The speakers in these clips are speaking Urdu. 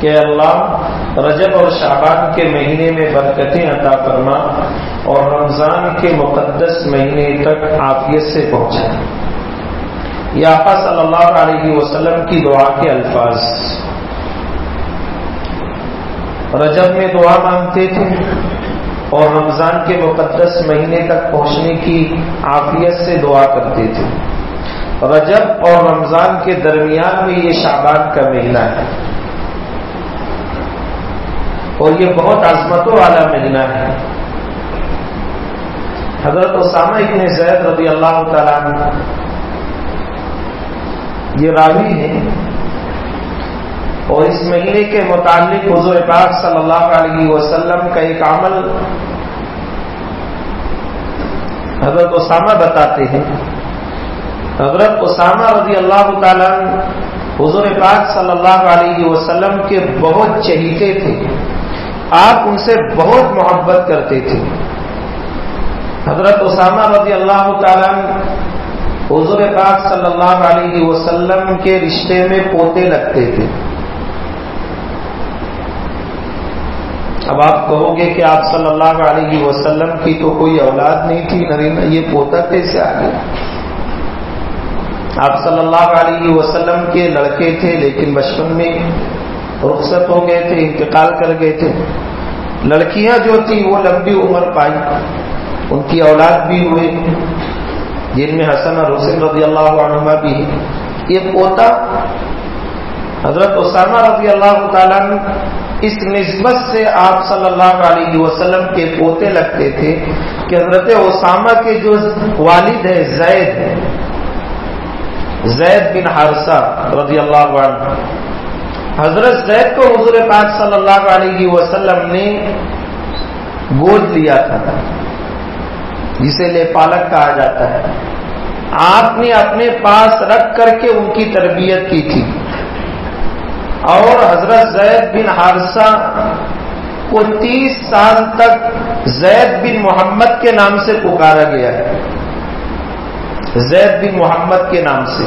کہ اللہ رجب اور شعبان کے مہینے میں برکتیں عطا فرما اور رمضان کے مقدس مہینے تک عافیت سے پہنچا۔ یہ آقا صلی اللہ علیہ وسلم کی دعا کے الفاظ۔ رجب میں دعا مانگتے تھے اور رمضان کے مقدس مہینے تک پہنچنے کی عافیت سے دعا کرتے تھے۔ رجب اور رمضان کے درمیان میں یہ شعبان کا مہینہ ہے اور یہ بہت عظمتوں والا مہینہ ہے۔ حضرت اسامہ ابن زید رضی اللہ تعالیٰ عنہ یہ راوی ہیں اور اس مہینے کے متعلق حضور پاک صلی اللہ علیہ وسلم کا ایک عمل حضرت اسامہ بتاتے ہیں۔ حضرت اسامہ رضی اللہ تعالیٰ حضور پاک صلی اللہ علیہ وسلم کے بہت چہیتے تھے، آپ ان سے بہت محبت کرتے تھے۔ حضرت اسامہ رضی اللہ تعالیٰ حضور پاک صلی اللہ علیہ وسلم کے رشتے میں پوتے لگتے تھے۔ اب آپ کہو گے کہ آپ صلی اللہ علیہ وسلم کی تو کوئی اولاد نہیں تھی، نرینا یہ پوتا کیسے آ گیا؟ آپ صلی اللہ علیہ وسلم کے لڑکے تھے لیکن بچپن میں رخصت ہو گئے تھے، انتقال کر گئے تھے۔ لڑکیاں جو تھیں وہ لمبی عمر پائی، ان کی اولاد بھی ہوئے جن میں حسن اور حسین رضی اللہ عنہما بھی ہیں۔ یہ پوتا حضرت اسامہ رضی اللہ تعالیٰ اس نسبت سے آپ صلی اللہ علیہ وسلم کے پوتے لگتے تھے کہ حضرت اسامہ کے جو والد ہیں زید بن حارثہ رضی اللہ عنہ، حضرت زید کو حضور پاک صلی اللہ علیہ وسلم نے گود لیا تھا، جسے لے پالک کہا جاتا ہے۔ آپ نے اپنے پاس رکھ کر کے ان کی تربیت کی تھی اور حضرت زید بن حارثہ کو 30 سال تک زید بن محمد کے نام سے پکارا گیا ہے، زید بن محمد کے نام سے۔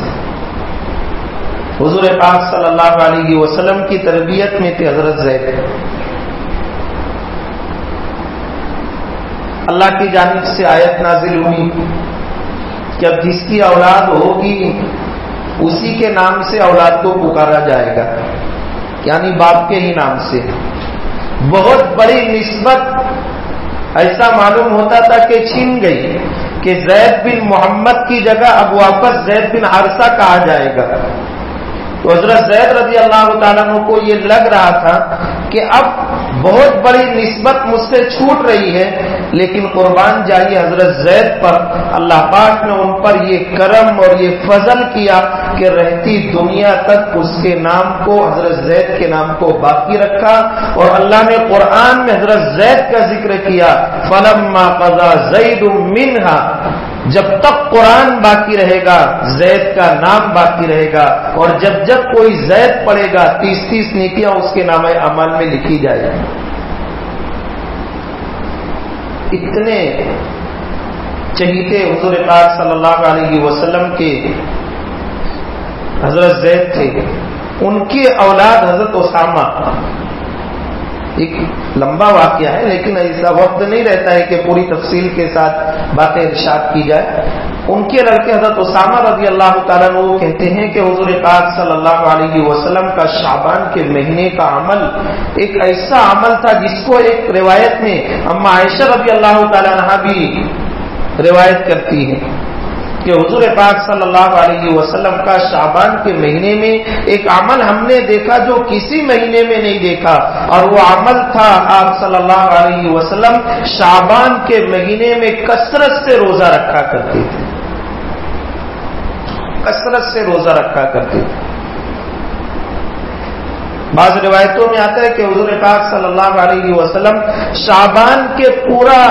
حضور پاک صلی اللہ علیہ وسلم کی تربیت میں تھے حضرت زید۔ اللہ کی جانب سے آیت نازل ہوئی کہ اب جس کی اولاد ہوگی اسی کے نام سے اولاد کو پکارا جائے گا، یعنی باپ کے ہی نام سے۔ بہت بڑی نسبت ایسا معلوم ہوتا تھا کہ چھن گئی کہ زید بن محمد کی جگہ اب واپس زید بن حارثہ کہا جائے گا۔ تو حضرت زید رضی اللہ تعالیٰ عنہ کو یہ لگ رہا تھا کہ اب بہت بڑی نسبت مجھ سے چھوٹ رہی ہے، لیکن قربان جائیے حضرت زید پر، اللہ پاک نے ان پر یہ کرم اور یہ فضل کیا کہ رہتی دنیا تک اس کے نام کو، حضرت زید کے نام کو باقی رکھا، اور اللہ نے قرآن میں حضرت زید کا ذکر کیا، فَلَمَّا قَضَى زَيْدٌ مِّنْهَا، جب تک قرآن باقی رہے گا زید کا نام باقی رہے گا، اور جب جب کوئی زید پڑھے گا 30 نیکیاں اس کے نام اعمال میں لکھی جائے گی۔ اتنے چہیتے حضور پاک صلی اللہ علیہ وسلم کے حضرت زید تھے۔ ان کی اولاد حضرت اسامہ، ایک لمبا واقعہ ہے لیکن ایسا وقت نہیں رہتا ہے کہ پوری تفصیل کے ساتھ باتیں ارشاد کی جائے۔ ان کے لڑکے حضرت اسامہ رضی اللہ تعالیٰ عنہ کہتے ہیں کہ حضور پاک صلی اللہ علیہ وسلم کا شعبان کے مہینے کا عمل ایک ایسا عمل تھا جس کو ایک روایت میں اما عائشہ رضی اللہ تعالیٰ عنہ بھی روایت کرتی ہے کہ حضور پاک صلی اللہ علیہ وسلم کا شعبان کے مہینے میں ایک عمل ہم نے دیکھا جو کسی مہینے میں نہیں دیکھا، اور وہ عمل تھا آپ صلی اللہ علیہ وسلم شعبان کے مہینے میں کثرت سے روزہ رکھا کرتے تھے، کثرت سے روزہ رکھا کرتے تھے۔ بعض روایتوں میں آتا ہے کہ حضور پاک صلی اللہ علیہ وسلم شعبان کے پورا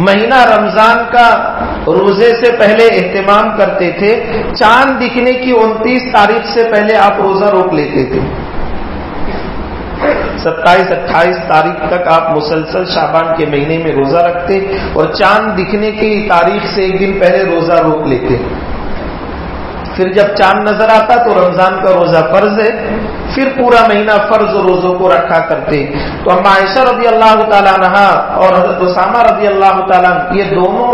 مہینہ رمضان کا روزے سے پہلے اہتمام کرتے تھے، چاند دکھنے کی 29 تاریخ سے پہلے آپ روزہ روک لیتے تھے، 27-28 تاریخ تک آپ مسلسل شعبان کے مہینے میں روزہ رکھتے اور چاند دکھنے کی تاریخ سے ایک دن پہلے روزہ روک لیتے۔ پھر جب چاند نظر آتا تو رمضان کا روزہ فرض ہے، پھر پورا مہینہ فرض روزوں کو رکھا کرتے. تو اما عائشہ رضی اللہ تعالیٰ عنہ اور حضرت اسامہ رضی اللہ تعالیٰ عنہ یہ دونوں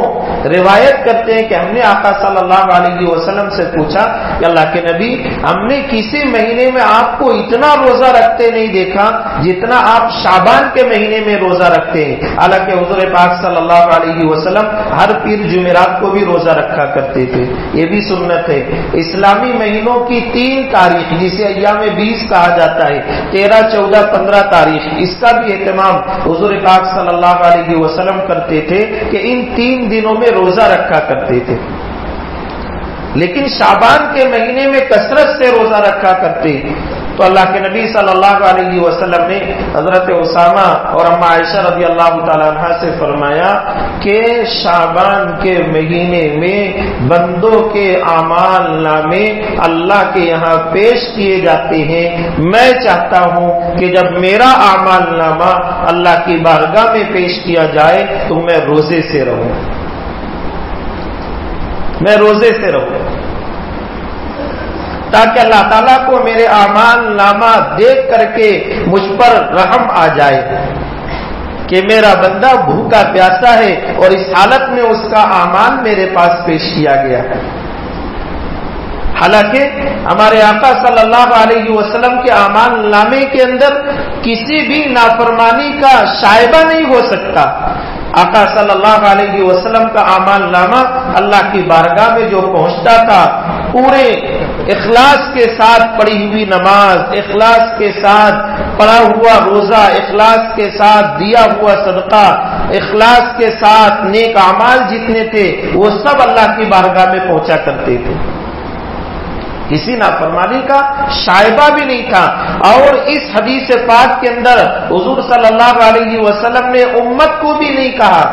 روایت کرتے ہیں کہ ہم نے آقا صلی اللہ علیہ وسلم سے پوچھا کہ اللہ کے نبی، ہم نے کسی مہینے میں آپ کو اتنا روزہ رکھتے نہیں دیکھا جتنا آپ شعبان کے مہینے میں روزہ رکھتے ہیں. حالانکہ حضور پاک صلی اللہ علیہ وسلم ہر پیر جمعرات کو بھی روزہ رکھا کرتے تھے. یہ بھی سنت ہے. اسلامی مہینوں کی 3 تاریخ جسے ایام 20 کہا جاتا ہے، 13، 14، 15 تاریخ، اس کا بھی اہتمام حضور پاک صلی اللہ علیہ وسلم کرتے تھے کہ ان 3 دنوں میں روزہ رکھا کرتے تھے. لیکن شعبان کے مہینے میں کثرت سے روزہ رکھا کرتے. تو اللہ کے نبی صلی اللہ علیہ وسلم نے حضرت اسامہ اور اما عائشہ رضی اللہ تعالیٰ عنہ سے فرمایا کہ شعبان کے مہینے میں بندوں کے اعمال نامے اللہ کے یہاں پیش کیے جاتے ہیں. میں چاہتا ہوں کہ جب میرا اعمال نامہ اللہ کی بارگاہ میں پیش کیا جائے تو میں روزے سے رہوں، میں روزے سے رہوں، تاکہ اللہ تعالیٰ کو میرے اعمال نامہ دیکھ کر کے مجھ پر رحم آ جائے کہ میرا بندہ بھوکا پیاسا ہے اور اس حالت میں اس کا اعمال میرے پاس پیش کیا گیا. حالانکہ ہمارے آقا صلی اللہ علیہ وسلم کے اعمال نامے کے اندر کسی بھی نافرمانی کا شائبہ نہیں ہو سکتا. آقا صلی اللہ علیہ وسلم کا اعمال نامہ اللہ کی بارگاہ میں جو پہنچتا تھا پورے اخلاص کے ساتھ پڑھی ہوئی نماز، اخلاص کے ساتھ پڑھا ہوا روزہ، اخلاص کے ساتھ دیا ہوا صدقہ، اخلاص کے ساتھ نیک اعمال جتنے تھے وہ سب اللہ کی بارگاہ میں پہنچا کرتے تھے. کسی نافرمانی کا شائبہ بھی نہیں تھا. اور اس حدیث پاک کے اندر حضور صلی اللہ علیہ وسلم نے امت کو بھی نہیں کہا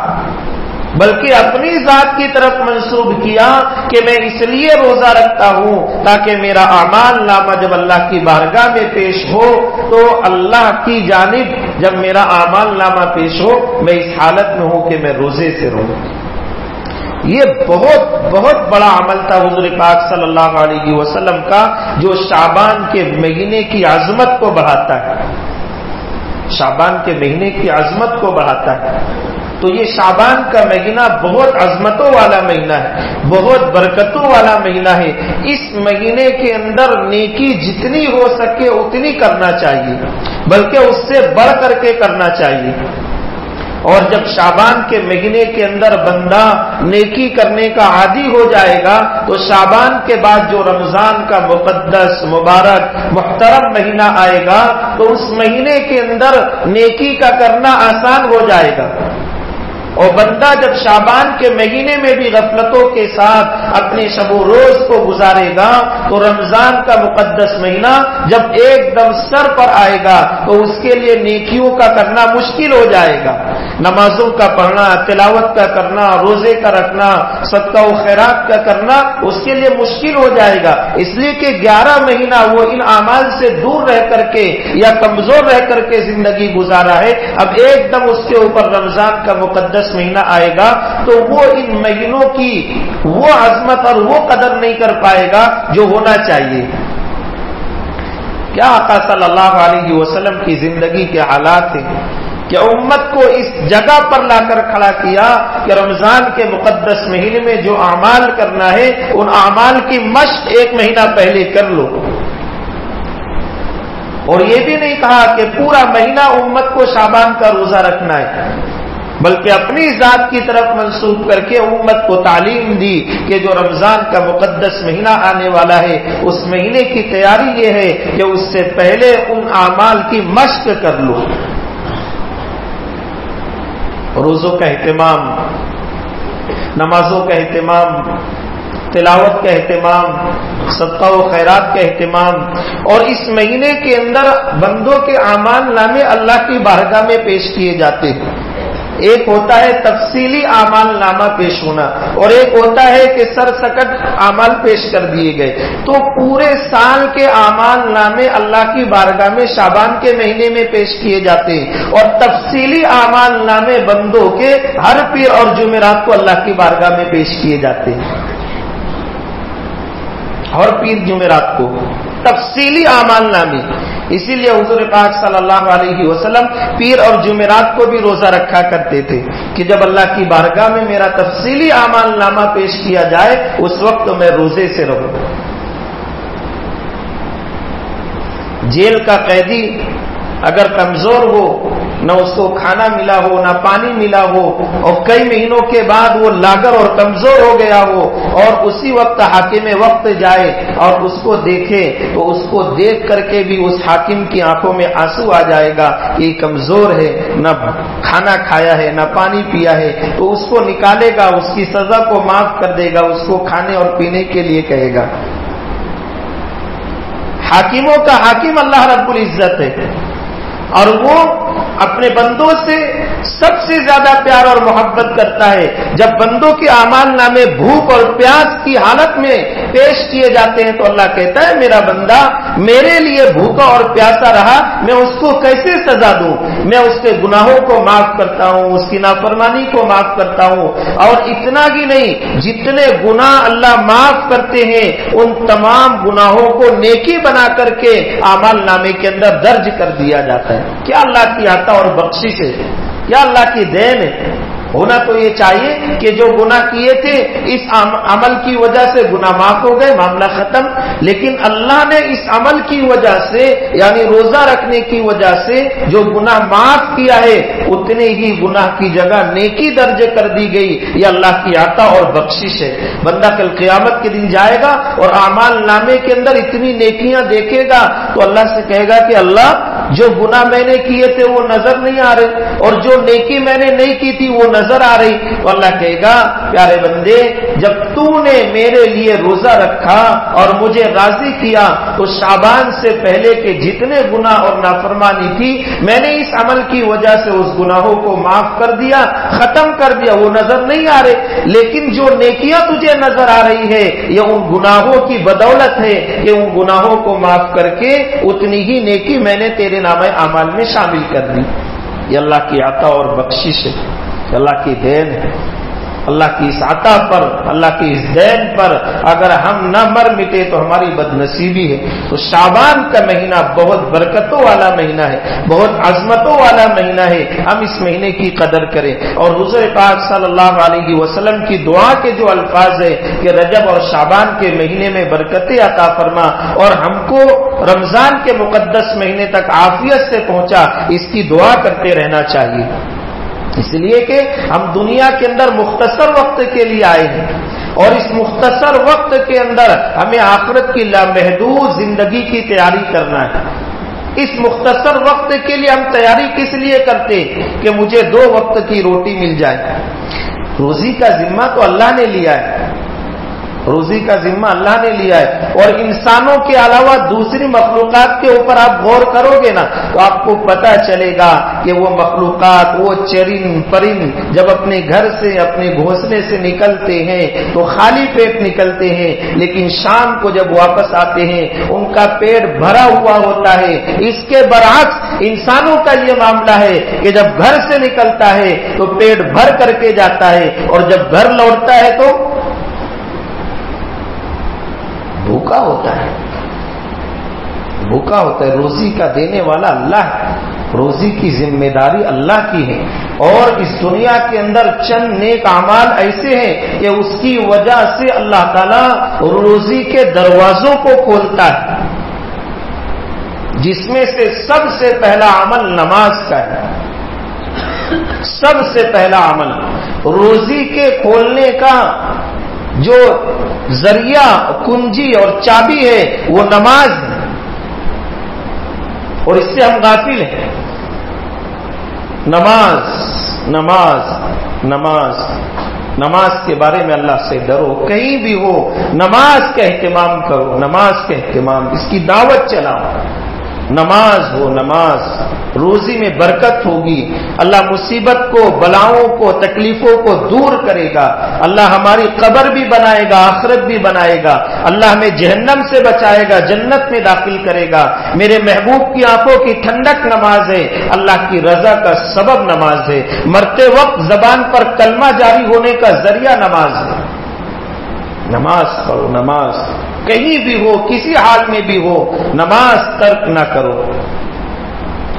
بلکہ اپنی ذات کی طرف منسوب کیا کہ میں اس لیے روزہ رکھتا ہوں تاکہ میرا اعمال نامہ جب اللہ کی بارگاہ میں پیش ہو تو اللہ کی جانب جب میرا اعمال نامہ پیش ہو میں اس حالت میں ہوں کہ میں روزے سے رہوں. یہ بہت بڑا عمل تھا حضور پاک صلی اللہ علیہ وسلم کا جو شعبان کے مہینے کی عظمت کو بڑھاتا ہے، شعبان کے مہینے کی عظمت کو بڑھاتا ہے. تو یہ شعبان کا مہینہ بہت عظمتوں والا مہینہ ہے، بہت برکتوں والا مہینہ ہے. اس مہینے کے اندر نیکی جتنی ہو سکے اتنی کرنا چاہیے، بلکہ اس سے بڑھ کر کے کرنا چاہیے. اور جب شعبان کے مہینے کے اندر بندہ نیکی کرنے کا عادی ہو جائے گا تو شعبان کے بعد جو رمضان کا مقدس مبارک محترم مہینہ آئے گا تو اس مہینے کے اندر نیکی کا کرنا آسان ہو جائے گا. اور بندہ جب شعبان کے مہینے میں بھی غفلتوں کے ساتھ اپنے شب و روز کو گزارے گا تو رمضان کا مقدس مہینہ جب ایک دم سر پر آئے گا تو اس کے لیے نیکیوں کا کرنا مشکل ہو جائے گا. نمازوں کا پڑھنا، تلاوت کا کرنا، روزے کا رکھنا، صدقہ و خیرات کا کرنا اس کے لیے مشکل ہو جائے گا. اس لیے کہ 11 مہینہ وہ ان اعمال سے دور رہ کر کے یا کمزور رہ کر کے زندگی گزارا ہے. اب ایک دم اس کے اوپر رمضان کا مقدس مہینہ آئے گا تو وہ ان مہینوں کی وہ عظمت اور وہ قدر نہیں کر پائے گا جو ہونا چاہیے. کیا آقا صلی اللہ علیہ وسلم کی زندگی کے حالات ہیں کہ امت کو اس جگہ پر لا کر کھڑا کیا کہ رمضان کے مقدس مہینے میں جو اعمال کرنا ہے ان اعمال کی مشق 1 مہینہ پہلے کر لو. اور یہ بھی نہیں کہا کہ پورا مہینہ امت کو شعبان کا روزہ رکھنا ہے، بلکہ اپنی ذات کی طرف منسوب کر کے امت کو تعلیم دی کہ جو رمضان کا مقدس مہینہ آنے والا ہے اس مہینے کی تیاری یہ ہے کہ اس سے پہلے ان اعمال کی مشق کر لو. روزوں کا اہتمام، نمازوں کا اہتمام، تلاوت کا اہتمام، صدقہ و خیرات کا اہتمام، اور اس مہینے کے اندر بندوں کے اعمال نامے اللہ کی بارگاہ میں پیش کیے جاتے ہیں. ایک ہوتا ہے تفصیلی اعمال نامہ پیش ہونا اور ایک ہوتا ہے کہ سرسکٹ اعمال پیش کر دیے گئے. تو پورے سال کے اعمال نامے اللہ کی بارگاہ میں شعبان کے مہینے میں پیش کیے جاتے ہیں اور تفصیلی اعمال نامے بندوں کے ہر پیر اور جمعرات کو اللہ کی بارگاہ میں پیش کیے جاتے ہیں. اور پیر جمعرات کو تفصیلی اعمال نامے. اسی لیے حضور پاک صلی اللہ علیہ وسلم پیر اور جمعرات کو بھی روزہ رکھا کرتے تھے کہ جب اللہ کی بارگاہ میں میرا تفصیلی اعمال نامہ پیش کیا جائے اس وقت میں روزے سے رہوں. جیل کا قیدی اگر کمزور ہو، نہ اس کو کھانا ملا ہو نہ پانی ملا ہو، اور کئی مہینوں کے بعد وہ لاغر اور کمزور ہو گیا ہو، اور اسی وقت حاکم وقت جائے اور اس کو دیکھے تو اس کو دیکھ کر کے بھی اس حاکم کی آنکھوں میں آنسو آ جائے گا. یہ کمزور ہے، نہ کھانا کھایا ہے نہ پانی پیا ہے، تو اس کو نکالے گا، اس کی سزا کو معاف کر دے گا، اس کو کھانے اور پینے کے لیے کہے گا. حاکموں کا حاکم اللہ رب العزت ہے، اور وہ اپنے بندوں سے سب سے زیادہ پیار اور محبت کرتا ہے. جب بندوں کے اعمال نامے بھوک اور پیاس کی حالت میں پیش کیے جاتے ہیں تو اللہ کہتا ہے میرا بندہ میرے لیے بھوکا اور پیاسا رہا، میں اس کو کیسے سزا دوں؟ میں اس کے گناہوں کو معاف کرتا ہوں، اس کی نافرمانی کو معاف کرتا ہوں. اور اتنا ہی نہیں، جتنے گناہ اللہ معاف کرتے ہیں ان تمام گناہوں کو نیکی بنا کر کے اعمال نامے کے اندر درج کر دیا جاتا ہے. کیا اللہ کی عطا اور بخشش ہے، کیا اللہ کی دین ہے. ہونا تو یہ چاہیے کہ جو گناہ کیے تھے اس عمل کی وجہ سے گناہ معاف ہو گئے، معاملہ ختم. لیکن اللہ نے اس عمل کی وجہ سے یعنی روزہ رکھنے کی وجہ سے جو گناہ معاف کیا ہے اتنے ہی گناہ کی جگہ نیکی درج کر دی گئی. یہ اللہ کی عطا اور بخشش ہے. بندہ کل قیامت کے دن جائے گا اور اعمال نامے کے اندر اتنی نیکیاں دیکھے گا تو اللہ سے کہے گا کہ اللہ جو گناہ میں نے کیے تھے وہ نظر نہیں آ رہے اور جو نیکی میں نے نہیں کی تھی وہ نظر آ رہی. تو اللہ کہے گا پیارے بندے جب تو نے میرے لیے روزہ رکھا اور مجھے راضی کیا تو شعبان سے پہلے کے جتنے گناہ اور نافرمانی تھی میں نے اس عمل کی وجہ سے اس گناہوں کو معاف کر دیا، ختم کر دیا. وہ نظر نہیں آ رہے، لیکن جو نیکیاں تجھے نظر آ رہی ہے یہ ان گناہوں کی بدولت ہے کہ ان گناہوں کو معاف کر کے اتنی ہی نیکی میں نے تیرے نامہ اعمال میں شامل کر دی. یہ اللہ کی عطا اور بخشش ہے، اللہ کی دین ہے. اللہ کی اس عطا پر، اللہ کی اس دین پر اگر ہم نہ مر مٹے تو ہماری بد نصیبی ہے. تو شعبان کا مہینہ بہت برکتوں والا مہینہ ہے، بہت عظمتوں والا مہینہ ہے. ہم اس مہینے کی قدر کریں. اور حضور پاک صلی اللہ علیہ وسلم کی دعا کے جو الفاظ ہے کہ رجب اور شعبان کے مہینے میں برکتیں عطا فرما اور ہم کو رمضان کے مقدس مہینے تک عافیت سے پہنچا، اس کی دعا کرتے رہنا چاہیے. اس لیے کہ ہم دنیا کے اندر مختصر وقت کے لیے آئے ہیں اور اس مختصر وقت کے اندر ہمیں آخرت کی لامحدود زندگی کی تیاری کرنا ہے. اس مختصر وقت کے لیے ہم تیاری کس لیے کرتے کہ مجھے 2 وقت کی روٹی مل جائے. روزی کا ذمہ تو اللہ نے لیا ہے، روزی کا ذمہ اللہ نے لیا ہے. اور انسانوں کے علاوہ دوسری مخلوقات کے اوپر آپ غور کرو گے نا تو آپ کو پتہ چلے گا کہ وہ مخلوقات، وہ چرند پرند جب اپنے گھر سے اپنے گھونسلے سے نکلتے ہیں تو خالی پیٹ نکلتے ہیں، لیکن شام کو جب واپس آتے ہیں ان کا پیٹ بھرا ہوا ہوتا ہے. اس کے برعکس انسانوں کا یہ معاملہ ہے کہ جب گھر سے نکلتا ہے تو پیٹ بھر کر کے جاتا ہے اور جب گھر لوٹتا ہے تو بھوکا ہوتا ہے، بھوکا ہوتا ہے. روزی کا دینے والا اللہ ہے، روزی کی ذمہ داری اللہ کی ہے. اور اس دنیا کے اندر چند نیک اعمال ایسے ہیں کہ اس کی وجہ سے اللہ تعالیٰ روزی کے دروازوں کو کھولتا ہے، جس میں سے سب سے پہلا عمل نماز کا ہے. سب سے پہلا عمل روزی کے کھولنے کا جو ذریعہ، کنجی اور چابی ہے وہ نماز ہے، اور اس سے ہم غافل ہیں. نماز نماز نماز نماز کے بارے میں اللہ سے ڈرو. کہیں بھی ہو نماز کا اہتمام کرو، نماز کا اہتمام، اس کی دعوت چلاؤ. نماز ہو، نماز روزی میں برکت ہوگی. اللہ مصیبت کو، بلاؤں کو، تکلیفوں کو دور کرے گا. اللہ ہماری قبر بھی بنائے گا، آخرت بھی بنائے گا. اللہ ہمیں جہنم سے بچائے گا، جنت میں داخل کرے گا. میرے محبوب کی آنکھوں کی ٹھنڈک نماز ہے، اللہ کی رضا کا سبب نماز ہے. مرتے وقت زبان پر کلمہ جاری ہونے کا ذریعہ نماز ہے. نماز پڑھو، نماز کہیں بھی ہو، کسی حال میں بھی ہو، نماز ترک نہ کرو۔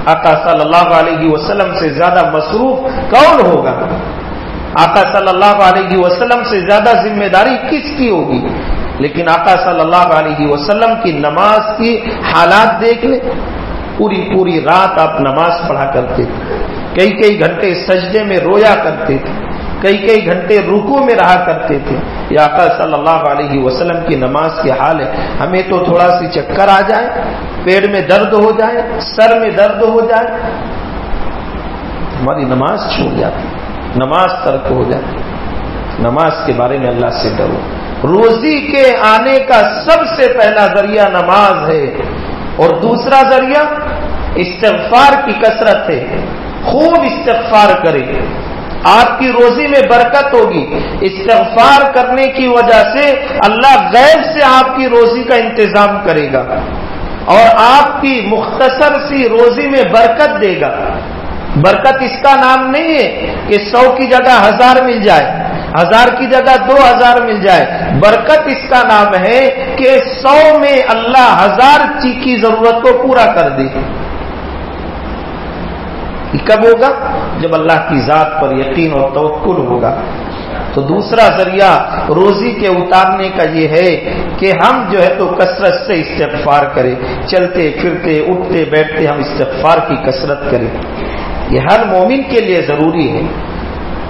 آقا صلی اللہ علیہ وسلم سے زیادہ مصروف کون ہوگا؟ آقا صلی اللہ علیہ وسلم سے زیادہ ذمہ داری کس کی ہوگی؟ لیکن آقا صلی اللہ علیہ وسلم کی نماز کی حالات دیکھ لیں، پوری پوری رات آپ نماز پڑھا کرتے تھے، کئی کئی گھنٹے سجدے میں رویا کرتے تھے، کئی کئی گھنٹے رکوع میں رہا کرتے تھے۔ یہ آقا صلی اللہ علیہ وسلم کی نماز کے حال ہے۔ ہمیں تو تھوڑا سی چکر آ جائے، پیٹ میں درد ہو جائے، سر میں درد ہو جائے، ہماری نماز چھوٹ جاتی، نماز ترک ہو جاتی۔ نماز کے بارے میں اللہ سے ڈرو۔ روزی کے آنے کا سب سے پہلا ذریعہ نماز ہے، اور دوسرا ذریعہ استغفار کی کثرت ہے۔ خوب استغفار کرے، آپ کی روزی میں برکت ہوگی۔ استغفار کرنے کی وجہ سے اللہ غیب سے آپ کی روزی کا انتظام کرے گا، اور آپ کی مختصر سی روزی میں برکت دے گا۔ برکت اس کا نام نہیں ہے کہ 100 کی جگہ 1000 مل جائے، 1000 کی جگہ 2000 مل جائے۔ برکت اس کا نام ہے کہ 100 میں اللہ 1000 چیز کی ضرورت کو پورا کر دے۔ یہ کب ہوگا؟ جب اللہ کی ذات پر یقین اور توکل ہوگا۔ تو دوسرا ذریعہ روزی کے اتارنے کا یہ ہے کہ ہم جو ہے تو کثرت سے استغفار کریں، چلتے پھرتے اٹھتے بیٹھتے ہم استغفار کی کثرت کریں۔ یہ ہر مومن کے لیے ضروری ہے۔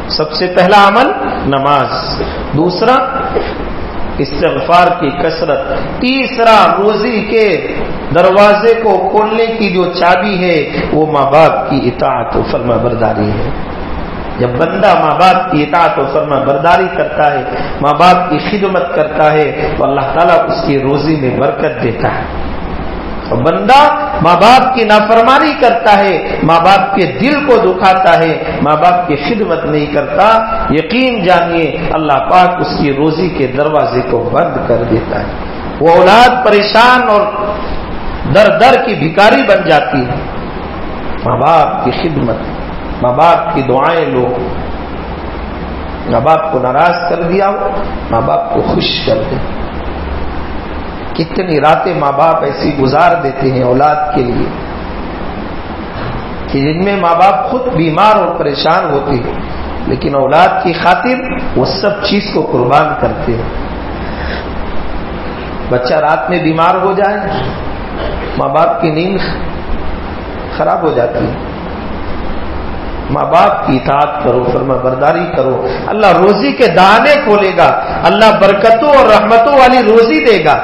سب سے پہلا عمل نماز، دوسرا استغفار کی کثرت، تیسرا روزی کے دروازے کو کھولنے کی جو چابی ہے وہ ماں باپ کی اطاعت و فرما برداری ہے۔ جب بندہ ماں باپ کی اطاعت و فرما برداری کرتا ہے، ماں باپ کی خدمت کرتا ہے، تو اللہ تعالیٰ اس کی روزی میں برکت دیتا ہے۔ اور بندہ ماں باپ کی نافرمانی کرتا ہے، ماں باپ کے دل کو دکھاتا ہے، ماں باپ کی خدمت نہیں کرتا، یقین جانیے اللہ پاک اس کی روزی کے دروازے کو بند کر دیتا ہے۔ وہ اولاد پریشان اور در در کی بھکاری بن جاتی ہے۔ ماں باپ کی خدمت، ماں باپ کی دعائیں لو۔ ماں باپ کو ناراض کر دیا ہو، ماں باپ کو خوش کر دے۔ کتنی راتیں ماں باپ ایسی گزار دیتے ہیں اولاد کے لیے کہ جن میں ماں باپ خود بیمار اور پریشان ہوتے ہیں، لیکن اولاد کی خاطر وہ سب چیز کو قربان کرتے ہیں۔ بچہ رات میں بیمار ہو جائے، ماں باپ کی نیند خراب ہو جاتی ہے۔ ماں باپ کی اطاعت کرو، فرما برداری کرو، اللہ روزی کے دانے کھولے گا، اللہ برکتوں اور رحمتوں والی روزی دے گا۔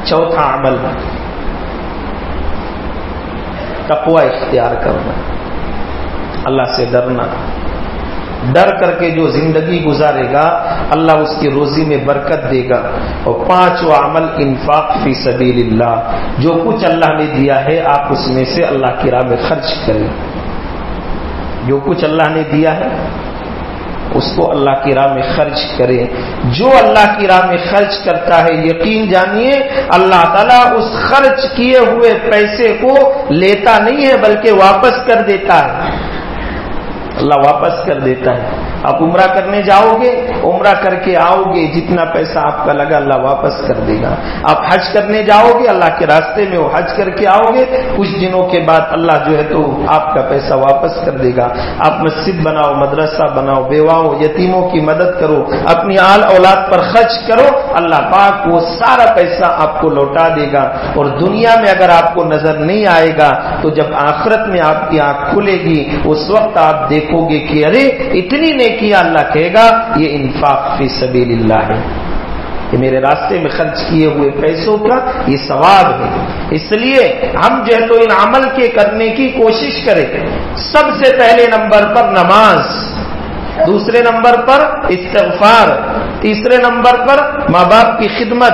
چوتھا عمل تقوی اختیار کرنا، اللہ سے ڈرنا۔ ڈر کر کے جو زندگی گزارے گا اللہ اس کی روزی میں برکت دے گا۔ اور پانچواں عمل انفاق فی سبیل اللہ، جو کچھ اللہ نے دیا ہے آپ اس میں سے اللہ کی راہ میں خرچ کریں۔ جو کچھ اللہ نے دیا ہے اس کو اللہ کی راہ میں خرچ کریں۔ جو اللہ کی راہ میں خرچ کرتا ہے یقین جانیے اللہ تعالیٰ اس خرچ کیے ہوئے پیسے کو لیتا نہیں ہے بلکہ واپس کر دیتا ہے۔ اللہ واپس کر دیتا ہے۔ آپ عمرہ کرنے جاؤ گے، عمرہ کر کے آؤ گے، جتنا پیسہ آپ کا لگا اللہ واپس کر دے گا۔ آپ حج کرنے جاؤ گے، اللہ کے راستے میں وہ حج کر کے آؤ گے، کچھ دنوں کے بعد اللہ جو ہے تو آپ کا پیسہ واپس کر دے گا۔ آپ مسجد بناؤ، مدرسہ بناؤ، بیواؤں یتیموں کی مدد کرو، اپنی آل اولاد پر خرچ کرو، اللہ پاک وہ سارا پیسہ آپ کو لوٹا دے گا۔ اور دنیا میں اگر آپ کو نظر نہیں آئے گا تو جب آخرت میں آپ کی آنکھ کھلے گی اس وقت آپ دیکھو گے کہ ارے اتنی نیکیاں، اللہ کہے گا یہ انفاق فی سبیل اللہ ہے، کہ میرے راستے میں خرچ کیے ہوئے پیسوں کا یہ ثواب ہے۔ اس لیے ہم جو ہے تو ان عمل کے کرنے کی کوشش کریں۔ سب سے پہلے نمبر پر نماز، دوسرے نمبر پر استغفار، تیسرے نمبر پر ماں باپ کی خدمت،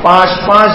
5-5